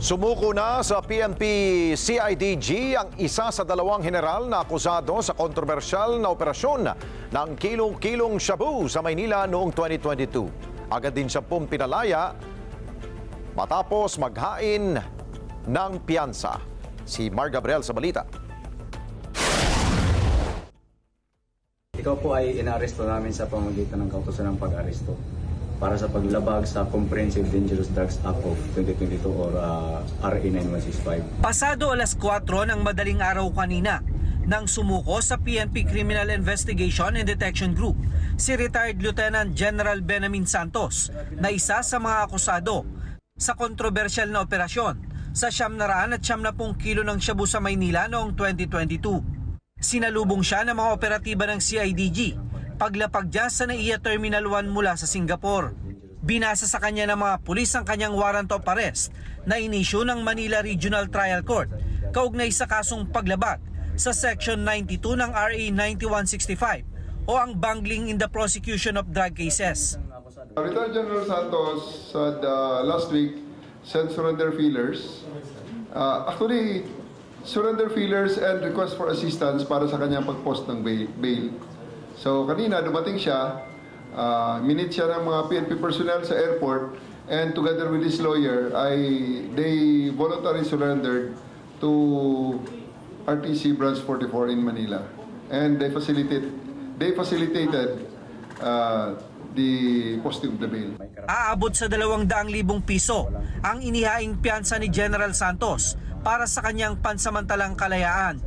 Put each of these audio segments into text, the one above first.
Sumuko na sa PNP CIDG ang isa sa dalawang general na akusado sa kontrobersyal na operasyon ng kilong-kilong shabu sa Maynila noong 2022. Agad din siya pinalaya matapos maghain ng piyansa. Si Mar Gabriel sa balita. Ikaw po ay inaresto namin sa pamamagitan ng kautusan ng pag-aresto para sa paglabag sa Comprehensive Dangerous Drugs Act of 2022 or RA 9165. Pasado alas 4 ng madaling araw kanina nang sumuko sa PNP Criminal Investigation and Detection Group si retired Lieutenant General Benamin Santos na isa sa mga akusado sa kontrobersyal na operasyon sa 770 kilo ng shabu sa Maynila noong 2022. Sinalubong siya ng mga operatiba ng CIDG paglapag niya sa NAIA Terminal 1 mula sa Singapore. Binasa sa kanya ng mga pulis ang kanyang warrant of arrest na inisyu ng Manila Regional Trial Court kaugnay sa kasong paglabag sa Section 92 ng RA 9165 o ang bungling in the prosecution of drug cases. Retired General Santos said last week sent surrender feelers. Actually, surrender feelers and request for assistance para sa kanyang pag-post ng bail. So kanina dumating siya, minute siya ng mga PNP personnel sa airport, and together with his lawyer, they voluntarily surrendered to RTC Branch 44 in Manila. And they facilitated the posting of the bail. Aabot sa 200,000 piso ang inihaing piyansa ni General Santos para sa kanyang pansamantalang kalayaan.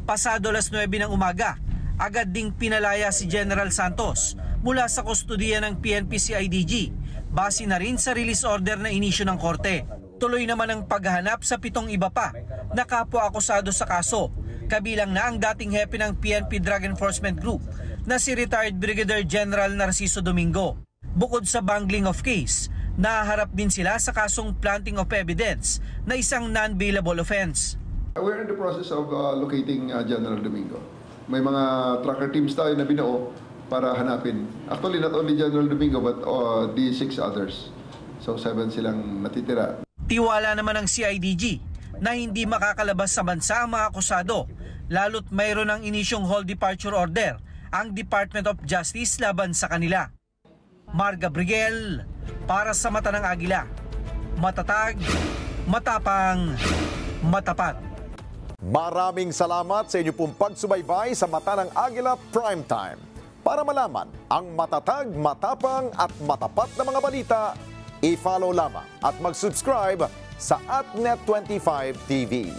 Pasado alas 9 ng umaga, agad ding pinalaya si General Santos mula sa kustudiya ng PNP CIDG, base na rin sa release order na inisyu ng korte. Tuloy naman ang paghahanap sa 7 iba pa na kapwa-akusado sa kaso, kabilang na ang dating hepe ng PNP Drug Enforcement Group na si retired Brigadier General Narciso Domingo. Bukod sa bungling of case, naharap din sila sa kasong planting of evidence na isang non-bailable offense. We're in the process of locating General Domingo. May mga tracker teams tayo na binuo para hanapin. Actually, not only General Domingo but the 6 others. So 7 silang natitira. Tiwala naman ng CIDG na hindi makakalabas sa bansa ang mga akusado, lalo't mayroon ng inisyong hold departure order ang Department of Justice laban sa kanila. Mar Gabriel para sa Mata ng Agila. Matatag, matapang, matapat. Maraming salamat sa inyo pong pagsubaybay sa Mata ng Agila Primetime. Para malaman ang matatag, matapang at matapat na mga balita, i-follow lamang at mag-subscribe sa @Net25 TV.